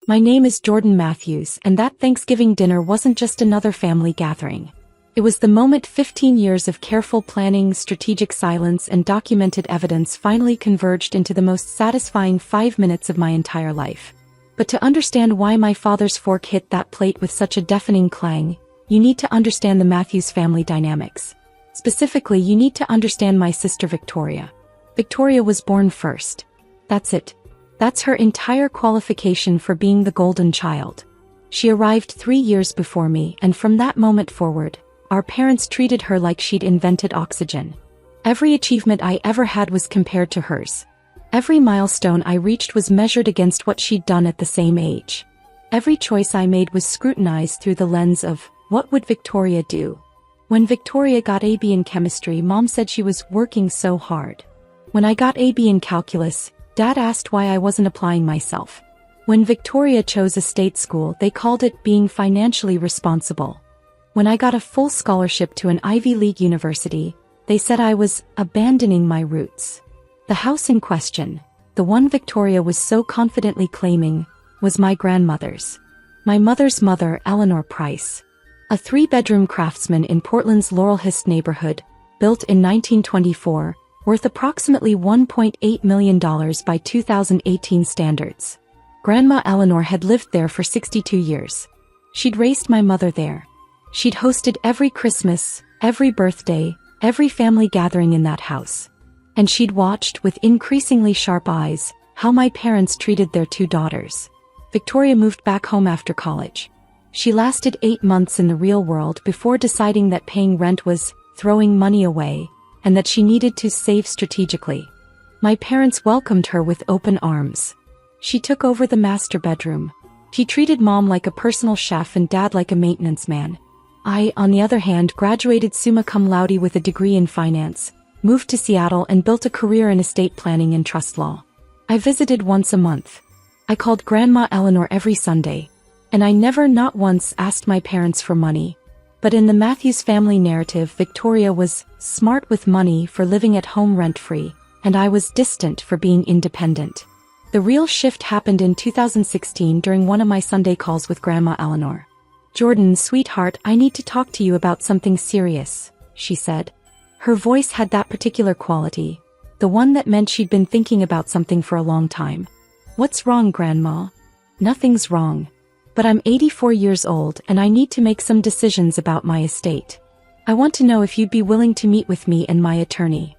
My name is Jordan Matthews, and that Thanksgiving dinner wasn't just another family gathering. It was the moment 15 years of careful planning, strategic silence, and documented evidence finally converged into the most satisfying 5 minutes of my entire life. But to understand why my father's fork hit that plate with such a deafening clang, you need to understand the Matthews family dynamics. Specifically, you need to understand my sister Victoria. Victoria was born first. That's it. That's her entire qualification for being the golden child. She arrived 3 years before me, and from that moment forward, our parents treated her like she'd invented oxygen. Every achievement I ever had was compared to hers. Every milestone I reached was measured against what she'd done at the same age. Every choice I made was scrutinized through the lens of, what would Victoria do? When Victoria got AB in chemistry, Mom said she was working so hard. When I got AB in calculus, Dad asked why I wasn't applying myself. When Victoria chose a state school, they called it being financially responsible. When I got a full scholarship to an Ivy League university, they said I was abandoning my roots. The house in question, the one Victoria was so confidently claiming, was my grandmother's. My mother's mother, Eleanor Price. A 3-bedroom craftsman in Portland's Laurelhurst neighborhood, built in 1924, worth approximately $1.8 million by 2018 standards. Grandma Eleanor had lived there for 62 years. She'd raised my mother there. She'd hosted every Christmas, every birthday, every family gathering in that house. And she'd watched, with increasingly sharp eyes, how my parents treated their 2 daughters. Victoria moved back home after college. She lasted 8 months in the real world before deciding that paying rent was throwing money away, and that she needed to save strategically. My parents welcomed her with open arms. She took over the master bedroom. She treated Mom like a personal chef and Dad like a maintenance man. I, on the other hand, graduated summa cum laude with a degree in finance, moved to Seattle and built a career in estate planning and trust law. I visited once a month. I called Grandma Eleanor every Sunday. And I never, not once, asked my parents for money. But in the Matthews family narrative, Victoria was smart with money for living at home rent-free, and I was distant for being independent. The real shift happened in 2016 during one of my Sunday calls with Grandma Eleanor. "Jordan, sweetheart, I need to talk to you about something serious," she said. Her voice had that particular quality, the one that meant she'd been thinking about something for a long time. "What's wrong, Grandma?" "Nothing's wrong. But I'm 84 years old and I need to make some decisions about my estate. I want to know if you'd be willing to meet with me and my attorney."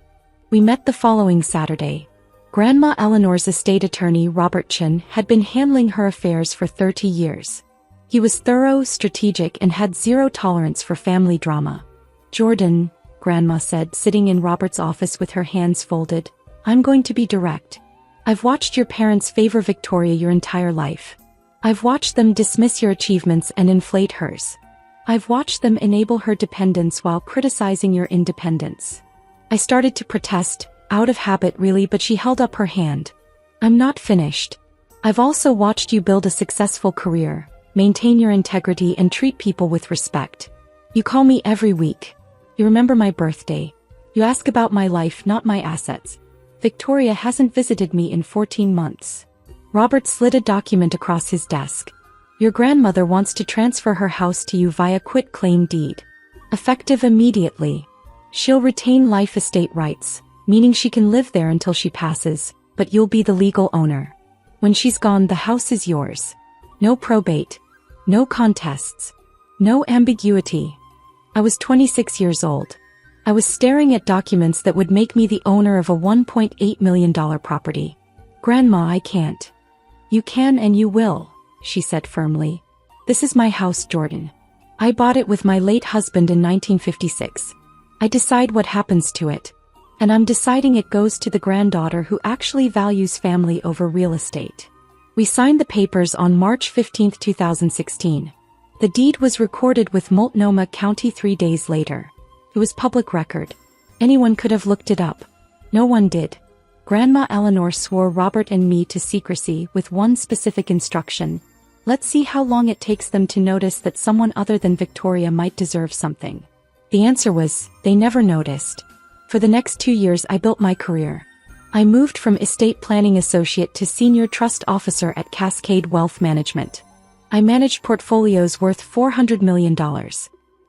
We met the following Saturday. Grandma Eleanor's estate attorney, Robert Chin, had been handling her affairs for 30 years. He was thorough, strategic, and had zero tolerance for family drama. "Jordan," Grandma said, sitting in Robert's office with her hands folded, "I'm going to be direct. I've watched your parents favor Victoria your entire life. I've watched them dismiss your achievements and inflate hers. I've watched them enable her dependence while criticizing your independence." I started to protest, out of habit really, but she held up her hand. "I'm not finished. I've also watched you build a successful career, maintain your integrity, and treat people with respect. You call me every week. You remember my birthday. You ask about my life, not my assets. Victoria hasn't visited me in 14 months. Robert slid a document across his desk. "Your grandmother wants to transfer her house to you via quit-claim deed. Effective immediately. She'll retain life estate rights, meaning she can live there until she passes, but you'll be the legal owner. When she's gone, the house is yours. No probate. No contests. No ambiguity." I was 26 years old. I was staring at documents that would make me the owner of a $1.8 million property. "Grandma, I can't." "You can and you will," she said firmly. "This is my house, Jordan. I bought it with my late husband in 1956. I decide what happens to it. And I'm deciding it goes to the granddaughter who actually values family over real estate." We signed the papers on March 15, 2016. The deed was recorded with Multnomah County 3 days later. It was public record. Anyone could have looked it up. No one did. Grandma Eleanor swore Robert and me to secrecy with one specific instruction: let's see how long it takes them to notice that someone other than Victoria might deserve something. The answer was, they never noticed. For the next 2 years I built my career. I moved from estate planning associate to senior trust officer at Cascade Wealth Management. I managed portfolios worth $400 million.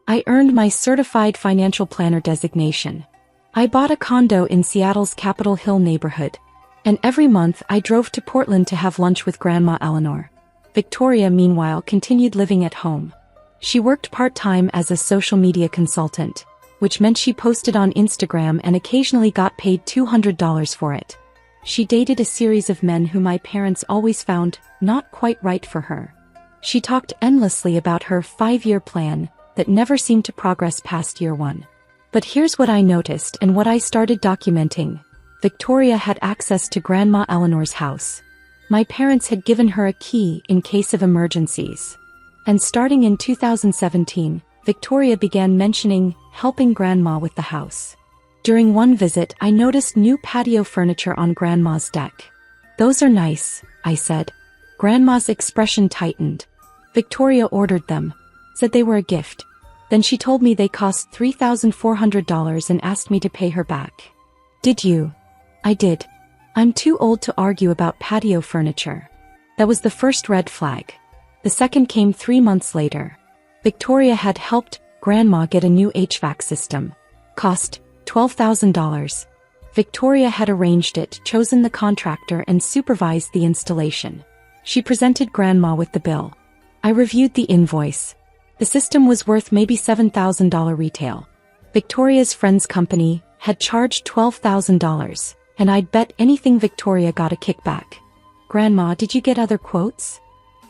I earned my certified financial planner designation. I bought a condo in Seattle's Capitol Hill neighborhood. And every month I drove to Portland to have lunch with Grandma Eleanor. Victoria, meanwhile, continued living at home. She worked part-time as a social media consultant, which meant she posted on Instagram and occasionally got paid $200 for it. She dated a series of men who my parents always found not quite right for her. She talked endlessly about her 5-year plan that never seemed to progress past year 1. But here's what I noticed and what I started documenting. Victoria had access to Grandma Eleanor's house. My parents had given her a key in case of emergencies. And starting in 2017, Victoria began mentioning helping Grandma with the house. During one visit, I noticed new patio furniture on Grandma's deck. "Those are nice," I said. Grandma's expression tightened. Victoria ordered them, said they were a gift. Then she told me they cost $3,400 and asked me to pay her back. "Did you?" I did. "I'm too old to argue about patio furniture." That was the first red flag. The second came 3 months later. Victoria had helped Grandma get a new HVAC system. Cost $12,000. Victoria had arranged it, chosen the contractor, and supervised the installation. She presented Grandma with the bill. I reviewed the invoice. The system was worth maybe $7,000 retail. Victoria's friend's company had charged $12,000, and I'd bet anything Victoria got a kickback. "Grandma, did you get other quotes?"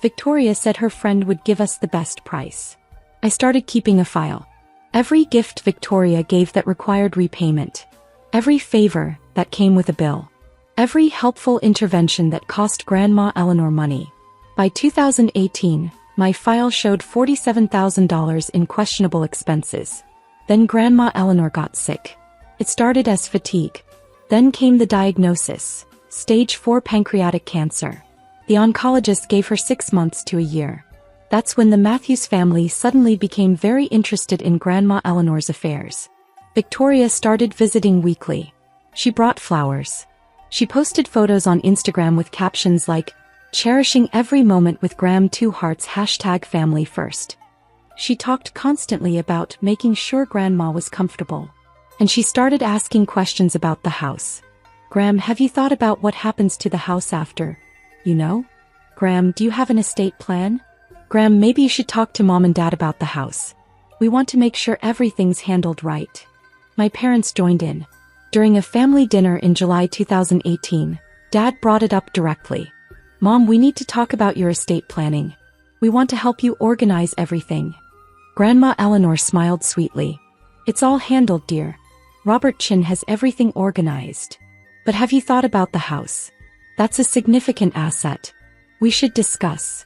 Victoria said her friend would give us the best price. I started keeping a file. Every gift Victoria gave that required repayment. Every favor that came with a bill. Every helpful intervention that cost Grandma Eleanor money. By 2018, my file showed $47,000 in questionable expenses. Then Grandma Eleanor got sick. It started as fatigue. Then came the diagnosis, stage 4 pancreatic cancer. The oncologist gave her 6 months to a year. That's when the Matthews family suddenly became very interested in Grandma Eleanor's affairs. Victoria started visiting weekly. She brought flowers. She posted photos on Instagram with captions like, "Cherishing every moment with Gram 2 hearts #family first." She talked constantly about making sure Grandma was comfortable. And she started asking questions about the house. "Gram, have you thought about what happens to the house after? You know? Gram, do you have an estate plan? Gram, maybe you should talk to Mom and Dad about the house. We want to make sure everything's handled right." My parents joined in. During a family dinner in July 2018, Dad brought it up directly. "Mom, we need to talk about your estate planning. We want to help you organize everything." Grandma Eleanor smiled sweetly. "It's all handled, dear. Robert Chin has everything organized. But have you thought about the house? That's a significant asset. We should discuss."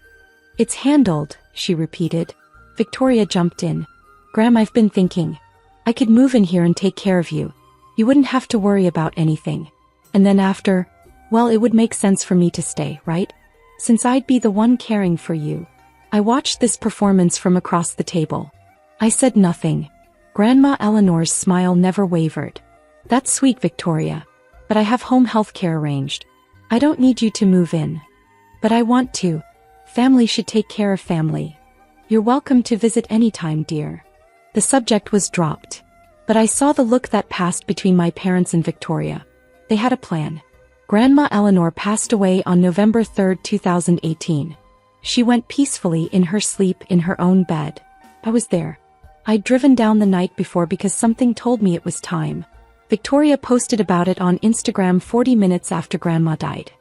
"It's handled," she repeated. Victoria jumped in. "Gram, I've been thinking. I could move in here and take care of you. You wouldn't have to worry about anything. And then after, well, it would make sense for me to stay, right? Since I'd be the one caring for you." I watched this performance from across the table. I said nothing. Grandma Eleanor's smile never wavered. "That's sweet, Victoria. But I have home health care arranged. I don't need you to move in. But I want to. Family should take care of family. You're welcome to visit anytime, dear." The subject was dropped. But I saw the look that passed between my parents and Victoria. They had a plan. Grandma Eleanor passed away on November 3, 2018. She went peacefully in her sleep in her own bed. I was there. I'd driven down the night before because something told me it was time. Victoria posted about it on Instagram 40 minutes after Grandma died.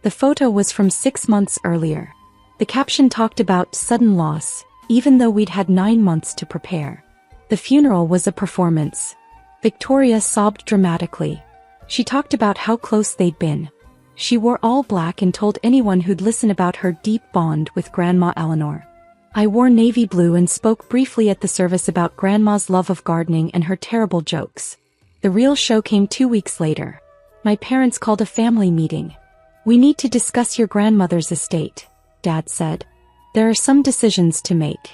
The photo was from 6 months earlier. The caption talked about sudden loss, even though we'd had 9 months to prepare. The funeral was a performance. Victoria sobbed dramatically. She talked about how close they'd been. She wore all black and told anyone who'd listen about her deep bond with Grandma Eleanor. I wore navy blue and spoke briefly at the service about Grandma's love of gardening and her terrible jokes. The real show came 2 weeks later. My parents called a family meeting. "We need to discuss your grandmother's estate," Dad said. "There are some decisions to make."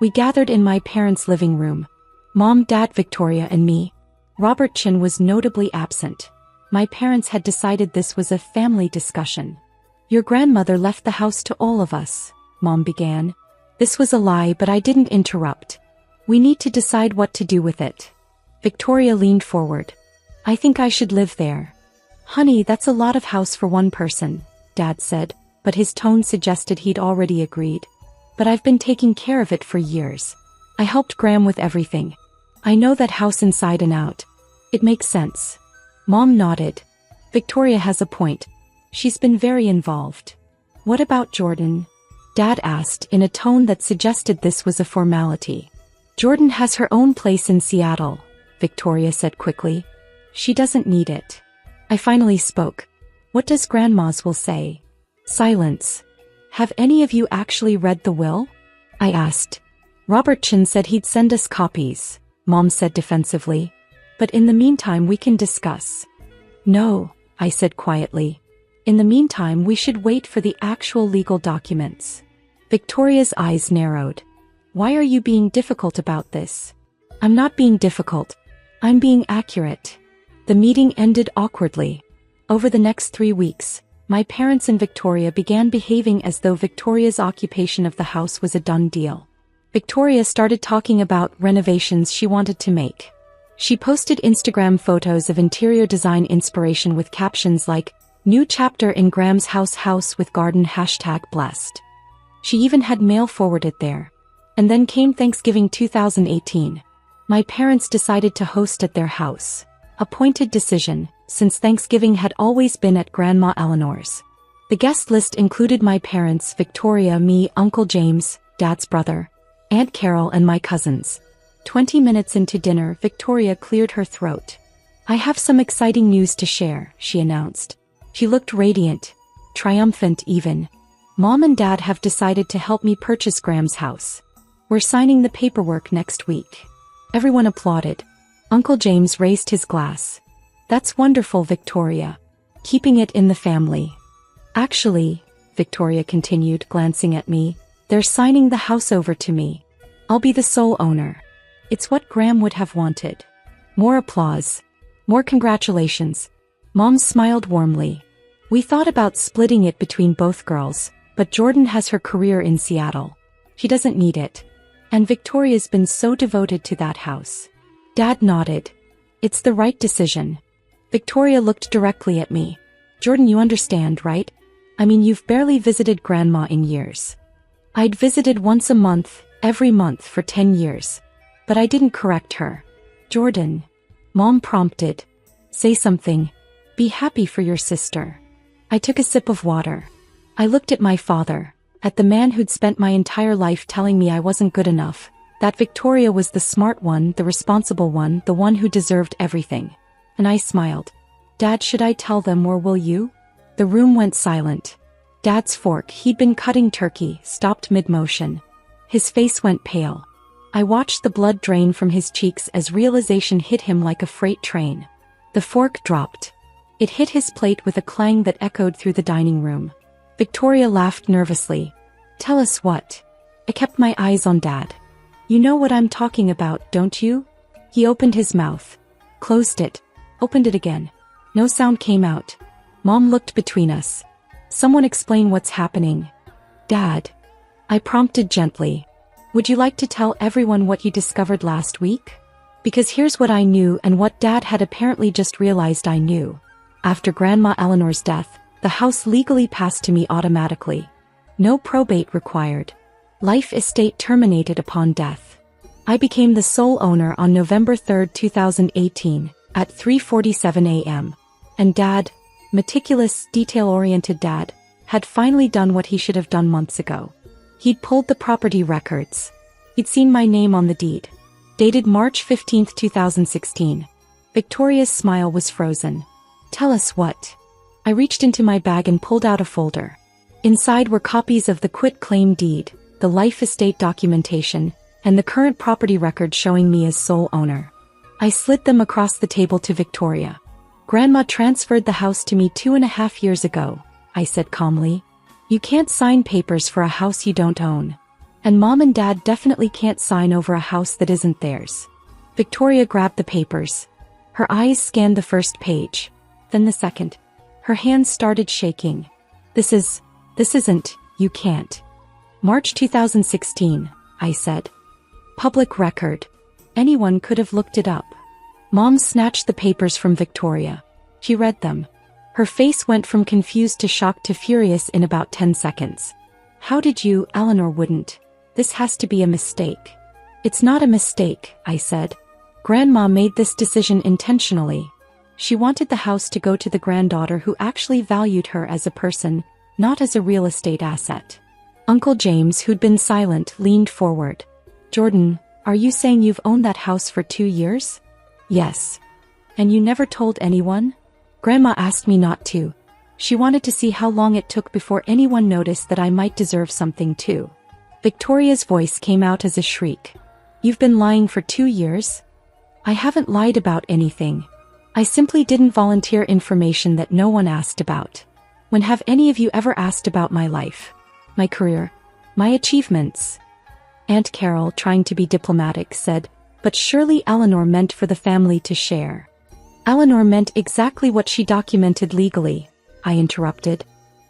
We gathered in my parents' living room. Mom, Dad, Victoria, and me. Robert Chin was notably absent. My parents had decided this was a family discussion. Your grandmother left the house to all of us, Mom began. This was a lie, but I didn't interrupt. We need to decide what to do with it. Victoria leaned forward. I think I should live there. Honey, that's a lot of house for one person, Dad said, but his tone suggested he'd already agreed. But I've been taking care of it for years. I helped Graham with everything. I know that house inside and out. It makes sense. Mom nodded. Victoria has a point. She's been very involved. What about Jordan? Dad asked in a tone that suggested this was a formality. Jordan has her own place in Seattle, Victoria said quickly. She doesn't need it. I finally spoke. What does Grandma's will say? Silence. Have any of you actually read the will? I asked. Robert Chin said he'd send us copies, Mom said defensively. But in the meantime we can discuss. No, I said quietly. In the meantime we should wait for the actual legal documents. Victoria's eyes narrowed. Why are you being difficult about this? I'm not being difficult. I'm being accurate. The meeting ended awkwardly. Over the next 3 weeks, my parents and Victoria began behaving as though Victoria's occupation of the house was a done deal. Victoria started talking about renovations she wanted to make. She posted Instagram photos of interior design inspiration with captions like, "New chapter in Graham's house with garden #blessed." She even had mail forwarded there. And then came Thanksgiving 2018. My parents decided to host at their house. A pointed decision, since Thanksgiving had always been at Grandma Eleanor's. The guest list included my parents, Victoria, me, Uncle James, Dad's brother, Aunt Carol, and my cousins. 20 minutes into dinner, Victoria cleared her throat. I have some exciting news to share, she announced. She looked radiant, triumphant even. Mom and Dad have decided to help me purchase Graham's house. We're signing the paperwork next week. Everyone applauded. Uncle James raised his glass. That's wonderful, Victoria. Keeping it in the family. Actually, Victoria continued, glancing at me, they're signing the house over to me. I'll be the sole owner. It's what Graham would have wanted. More applause. More congratulations. Mom smiled warmly. We thought about splitting it between both girls, but Jordan has her career in Seattle. She doesn't need it. And Victoria's been so devoted to that house. Dad nodded. It's the right decision. Victoria looked directly at me. Jordan, you understand, right? I mean, you've barely visited Grandma in years. I'd visited once a month, every month for 10 years. But I didn't correct her. Jordan. Mom prompted. Say something. Be happy for your sister. I took a sip of water. I looked at my father, at the man who'd spent my entire life telling me I wasn't good enough, that Victoria was the smart one, the responsible one, the one who deserved everything. And I smiled. Dad, should I tell them or will you? The room went silent. Dad's fork, he'd been cutting turkey, stopped mid-motion. His face went pale. I watched the blood drain from his cheeks as realization hit him like a freight train. The fork dropped. It hit his plate with a clang that echoed through the dining room. Victoria laughed nervously. Tell us what? I kept my eyes on Dad. You know what I'm talking about, don't you? He opened his mouth. Closed it. Opened it again. No sound came out. Mom looked between us. Someone explain what's happening. Dad. I prompted gently. Would you like to tell everyone what you discovered last week? Because here's what I knew and what Dad had apparently just realized I knew. After Grandma Eleanor's death, the house legally passed to me automatically. No probate required. Life estate terminated upon death. I became the sole owner on November 3, 2018, at 3:47 a.m. And Dad, meticulous, detail-oriented Dad, had finally done what he should have done months ago. He'd pulled the property records. He'd seen my name on the deed. Dated March 15, 2016. Victoria's smile was frozen. Tell us what? I reached into my bag and pulled out a folder. Inside were copies of the quit-claim deed, the life estate documentation, and the current property record showing me as sole owner. I slid them across the table to Victoria. Grandma transferred the house to me 2.5 years ago, I said calmly. You can't sign papers for a house you don't own. And Mom and Dad definitely can't sign over a house that isn't theirs. Victoria grabbed the papers. Her eyes scanned the first page. then the second. Her hands started shaking. This isn't, you can't. March 2016, I said. Public record. Anyone could have looked it up. Mom snatched the papers from Victoria. She read them. Her face went from confused to shocked to furious in about 10 seconds. How did you? Eleanor wouldn't. This has to be a mistake. It's not a mistake, I said. Grandma made this decision intentionally. She wanted the house to go to the granddaughter who actually valued her as a person, not as a real estate asset. Uncle James, who'd been silent, leaned forward. Jordan, are you saying you've owned that house for 2 years? Yes. And you never told anyone? Grandma asked me not to. She wanted to see how long it took before anyone noticed that I might deserve something too. Victoria's voice came out as a shriek. You've been lying for 2 years? I haven't lied about anything. I simply didn't volunteer information that no one asked about. When have any of you ever asked about my life? My career? My achievements? Aunt Carol, trying to be diplomatic, said, but surely Eleanor meant for the family to share. Eleanor meant exactly what she documented legally, I interrupted.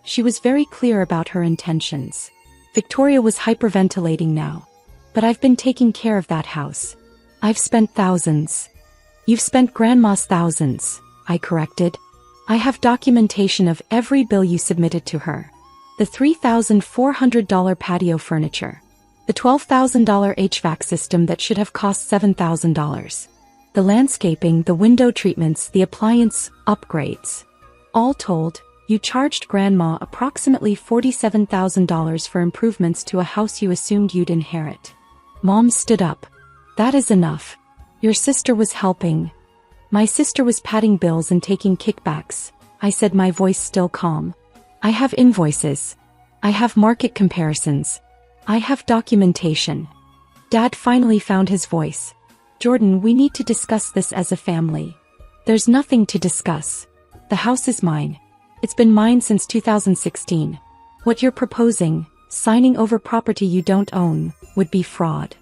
She was very clear about her intentions. Victoria was hyperventilating now. But I've been taking care of that house. I've spent thousands. You've spent Grandma's thousands, I corrected. I have documentation of every bill you submitted to her. The $3,400 patio furniture. The $12,000 HVAC system that should have cost $7,000. The landscaping, the window treatments, the appliance upgrades. All told, you charged Grandma approximately $47,000 for improvements to a house you assumed you'd inherit. Mom stood up. That is enough. Your sister was helping. My sister was padding bills and taking kickbacks, I said, my voice still calm. I have invoices. I have market comparisons. I have documentation. Dad finally found his voice. Jordan, we need to discuss this as a family. There's nothing to discuss. The house is mine. It's been mine since 2016. What you're proposing, signing over property you don't own, would be fraud.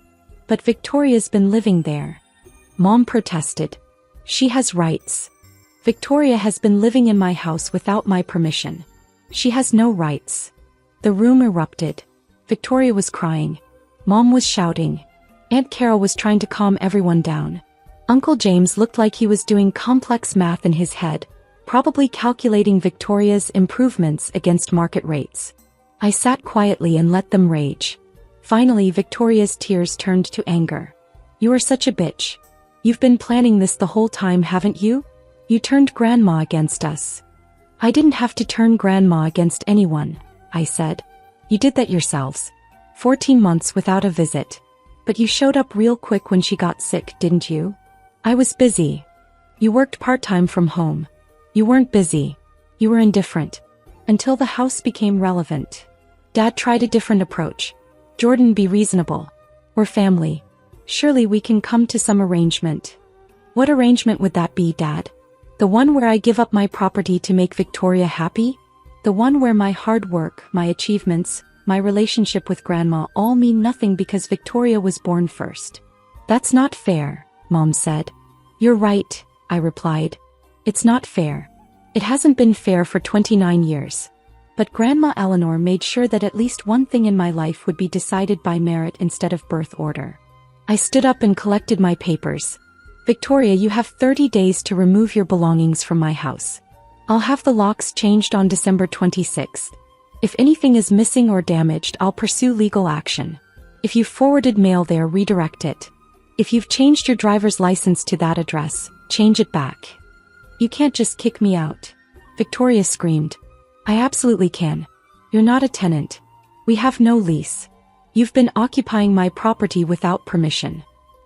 But Victoria's been living there. Mom protested. She has rights. Victoria has been living in my house without my permission. She has no rights. The room erupted. Victoria was crying. Mom was shouting. Aunt Carol was trying to calm everyone down. Uncle James looked like he was doing complex math in his head, probably calculating Victoria's improvements against market rates. I sat quietly and let them rage. Finally, Victoria's tears turned to anger. You are such a bitch. You've been planning this the whole time, haven't you? You turned Grandma against us. I didn't have to turn Grandma against anyone, I said. You did that yourselves. 14 months without a visit. But you showed up real quick when she got sick, didn't you? I was busy. You worked part-time from home. You weren't busy. You were indifferent. Until the house became relevant. Dad tried a different approach. Jordan, be reasonable. We're family. Surely we can come to some arrangement. What arrangement would that be, Dad? The one where I give up my property to make Victoria happy? The one where my hard work, my achievements, my relationship with Grandma all mean nothing because Victoria was born first. That's not fair, Mom said. You're right, I replied. It's not fair. It hasn't been fair for 29 years. But Grandma Eleanor made sure that at least one thing in my life would be decided by merit instead of birth order. I stood up and collected my papers. Victoria, you have 30 days to remove your belongings from my house. I'll have the locks changed on December 26th. If anything is missing or damaged, I'll pursue legal action. If you've forwarded mail there, redirect it. If you've changed your driver's license to that address, change it back. You can't just kick me out. Victoria screamed. I absolutely can. You're not a tenant. We have no lease. You've been occupying my property without permission.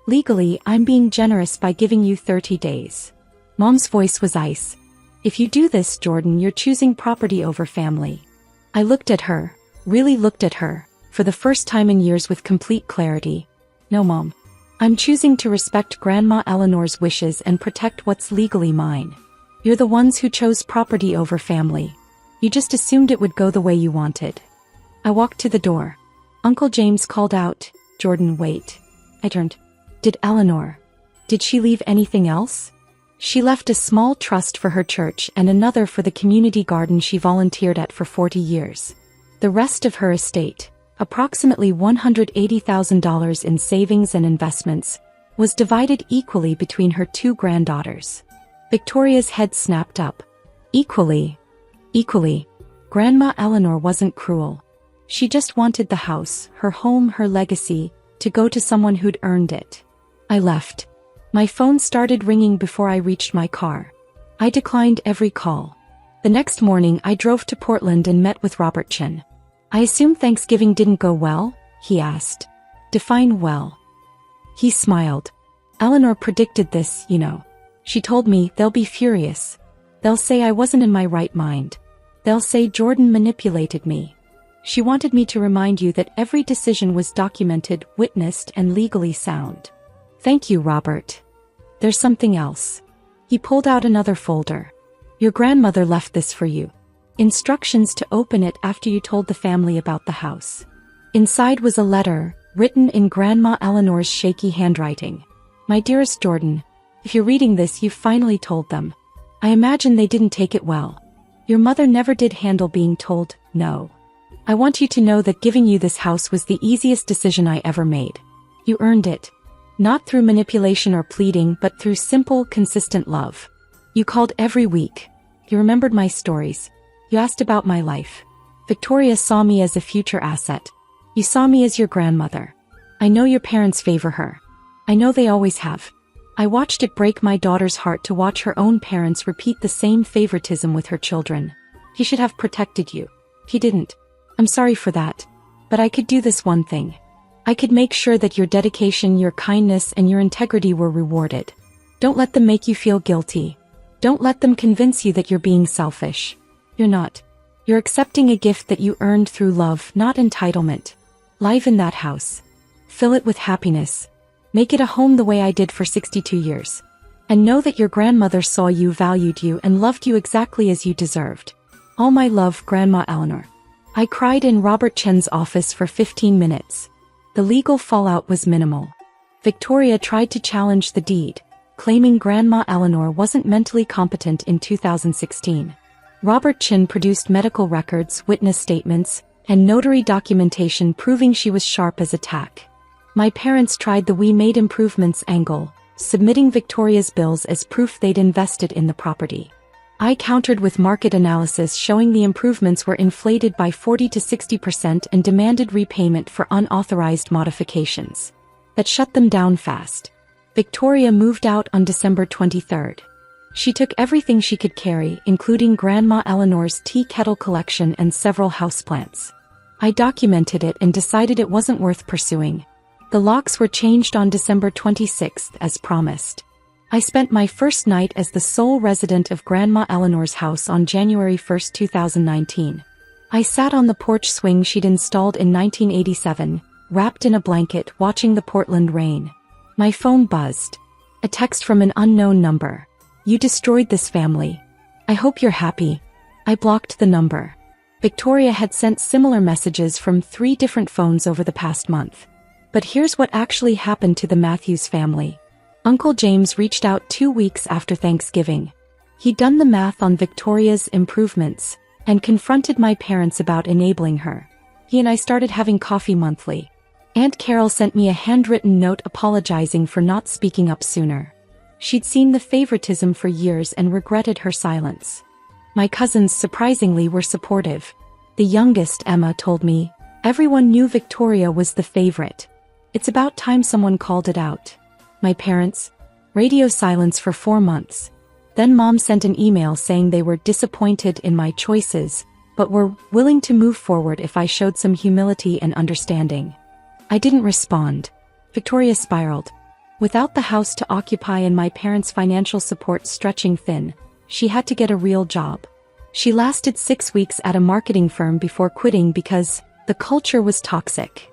Legally, I'm being generous by giving you 30 days. Mom's voice was ice. If you do this, Jordan, you're choosing property over family. I looked at her, really looked at her, for the first time in years with complete clarity. No, Mom. I'm choosing to respect Grandma Eleanor's wishes and protect what's legally mine. You're the ones who chose property over family. You just assumed it would go the way you wanted. I walked to the door. Uncle James called out, Jordan, wait. I turned. Did Eleanor? Did she leave anything else? She left a small trust for her church and another for the community garden she volunteered at for 40 years. The rest of her estate, approximately $180,000 in savings and investments, was divided equally between her two granddaughters. Victoria's head snapped up. Equally. Equally. Grandma Eleanor wasn't cruel. She just wanted the house, her home, her legacy, to go to someone who'd earned it. I left. My phone started ringing before I reached my car. I declined every call. The next morning I drove to Portland and met with Robert Chin. "I assume Thanksgiving didn't go well?" he asked. "Define well." He smiled. "Eleanor predicted this, you know. She told me they'll be furious. They'll say I wasn't in my right mind. They'll say Jordan manipulated me. She wanted me to remind you that every decision was documented, witnessed, and legally sound." "Thank you, Robert. There's something else." He pulled out another folder. "Your grandmother left this for you. Instructions to open it after you told the family about the house." Inside was a letter, written in Grandma Eleanor's shaky handwriting. "My dearest Jordan, if you're reading this, you've finally told them. I imagine they didn't take it well. Your mother never did handle being told no. I want you to know that giving you this house was the easiest decision I ever made. You earned it. Not through manipulation or pleading, but through simple, consistent love. You called every week. You remembered my stories. You asked about my life. Victoria saw me as a future asset. You saw me as your grandmother. I know your parents favor her. I know they always have. I watched it break my daughter's heart to watch her own parents repeat the same favoritism with her children. He should have protected you. He didn't. I'm sorry for that. But I could do this one thing. I could make sure that your dedication, your kindness, and your integrity were rewarded. Don't let them make you feel guilty. Don't let them convince you that you're being selfish. You're not. You're accepting a gift that you earned through love, not entitlement. Live in that house. Fill it with happiness. Make it a home the way I did for 62 years. And know that your grandmother saw you, valued you, and loved you exactly as you deserved. All my love, Grandma Eleanor." I cried in Robert Chen's office for 15 minutes. The legal fallout was minimal. Victoria tried to challenge the deed, claiming Grandma Eleanor wasn't mentally competent in 2016. Robert Chin produced medical records, witness statements, and notary documentation proving she was sharp as a tack. My parents tried the "we made improvements" angle, submitting Victoria's bills as proof they'd invested in the property. I countered with market analysis showing the improvements were inflated by 40 to 60% and demanded repayment for unauthorized modifications. That shut them down fast. Victoria moved out on December 23rd. She took everything she could carry, including Grandma Eleanor's tea kettle collection and several houseplants. I documented it and decided it wasn't worth pursuing. The locks were changed on December 26th as promised. I spent my first night as the sole resident of Grandma Eleanor's house on January 1, 2019. I sat on the porch swing she'd installed in 1987, wrapped in a blanket, watching the Portland rain. My phone buzzed. A text from an unknown number. "You destroyed this family. I hope you're happy." I blocked the number. Victoria had sent similar messages from 3 different phones over the past month. But here's what actually happened to the Matthews family. Uncle James reached out 2 weeks after Thanksgiving. He'd done the math on Victoria's improvements and confronted my parents about enabling her. He and I started having coffee monthly. Aunt Carol sent me a handwritten note apologizing for not speaking up sooner. She'd seen the favoritism for years and regretted her silence. My cousins surprisingly were supportive. The youngest, Emma, told me, "Everyone knew Victoria was the favorite. It's about time someone called it out." My parents? Radio silence for 4 months. Then Mom sent an email saying they were disappointed in my choices, but were willing to move forward if I showed some humility and understanding. I didn't respond. Victoria spiraled. Without the house to occupy and my parents' financial support stretching thin, she had to get a real job. She lasted 6 weeks at a marketing firm before quitting because the culture was toxic.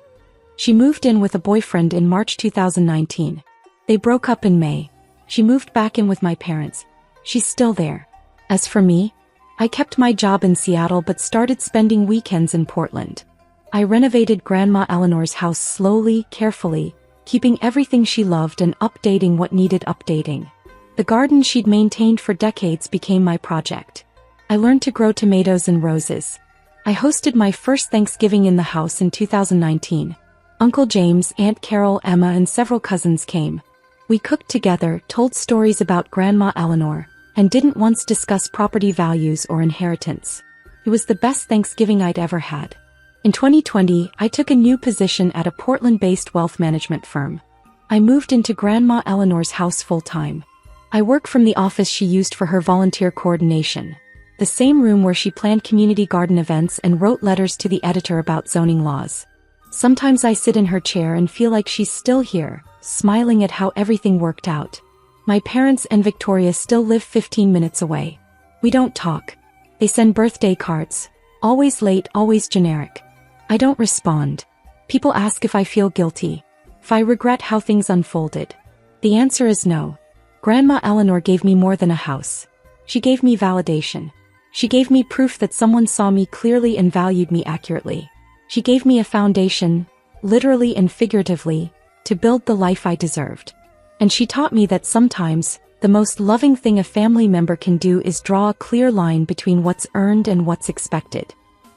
She moved in with a boyfriend in March 2019. They broke up in May. She moved back in with my parents. She's still there. As for me, I kept my job in Seattle but started spending weekends in Portland. I renovated Grandma Eleanor's house slowly, carefully, keeping everything she loved and updating what needed updating. The garden she'd maintained for decades became my project. I learned to grow tomatoes and roses. I hosted my first Thanksgiving in the house in 2019. Uncle James, Aunt Carol, Emma, and several cousins came. We cooked together, told stories about Grandma Eleanor, and didn't once discuss property values or inheritance. It was the best Thanksgiving I'd ever had. In 2020, I took a new position at a Portland-based wealth management firm. I moved into Grandma Eleanor's house full-time. I work from the office she used for her volunteer coordination, the same room where she planned community garden events and wrote letters to the editor about zoning laws. Sometimes I sit in her chair and feel like she's still here, smiling at how everything worked out. My parents and Victoria still live 15 minutes away. We don't talk. They send birthday cards. Always late, always generic. I don't respond. People ask if I feel guilty, if I regret how things unfolded. The answer is no. Grandma Eleanor gave me more than a house. She gave me validation. She gave me proof that someone saw me clearly and valued me accurately. She gave me a foundation, literally and figuratively, to build the life I deserved. And she taught me that sometimes, the most loving thing a family member can do is draw a clear line between what's earned and what's expected.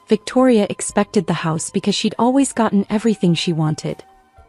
Victoria expected the house because she'd always gotten everything she wanted.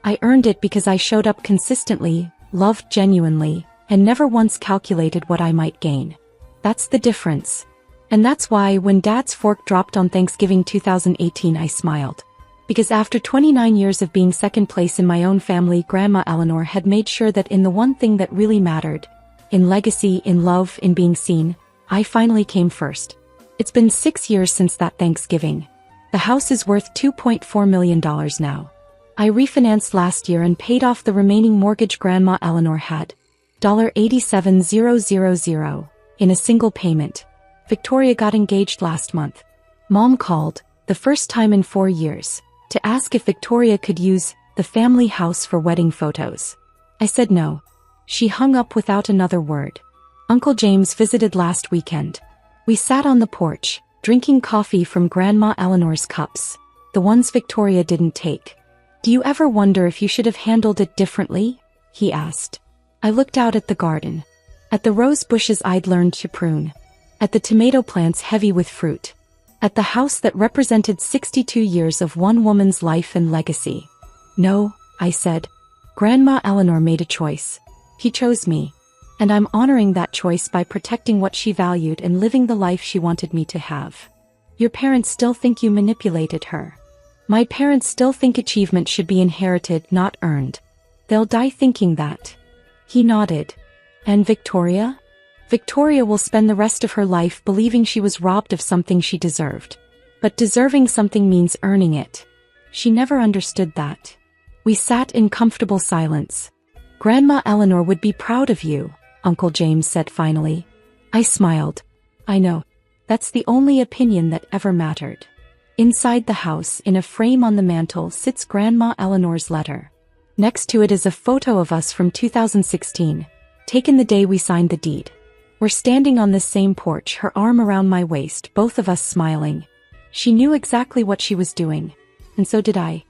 I earned it because I showed up consistently, loved genuinely, and never once calculated what I might gain. That's the difference. And that's why when Dad's fork dropped on Thanksgiving 2018 I smiled. Because after 29 years of being second place in my own family, Grandma Eleanor had made sure that in the one thing that really mattered, in legacy, in love, in being seen, I finally came first. It's been 6 years since that Thanksgiving. The house is worth $2.4 million now. I refinanced last year and paid off the remaining mortgage Grandma Eleanor had, $87,000, in a single payment. Victoria got engaged last month. Mom called, the first time in 4 years, to ask if Victoria could use the family house for wedding photos. I said no. She hung up without another word. Uncle James visited last weekend. We sat on the porch, drinking coffee from Grandma Eleanor's cups, the ones Victoria didn't take. Do you ever wonder if you should have handled it differently? He asked. I looked out at the garden. At the rose bushes I'd learned to prune. At the tomato plants heavy with fruit. At the house that represented 62 years of one woman's life and legacy. No, I said. Grandma Eleanor made a choice. She chose me. And I'm honoring that choice by protecting what she valued and living the life she wanted me to have. Your parents still think you manipulated her. My parents still think achievement should be inherited, not earned. They'll die thinking that. He nodded. And Victoria? Victoria will spend the rest of her life believing she was robbed of something she deserved. But deserving something means earning it. She never understood that. We sat in comfortable silence. Grandma Eleanor would be proud of you, Uncle James said finally. I smiled. I know. That's the only opinion that ever mattered. Inside the house, in a frame on the mantel, sits Grandma Eleanor's letter. Next to it is a photo of us from 2016, taken the day we signed the deed. We're standing on the same porch, her arm around my waist, both of us smiling. She knew exactly what she was doing, and so did I.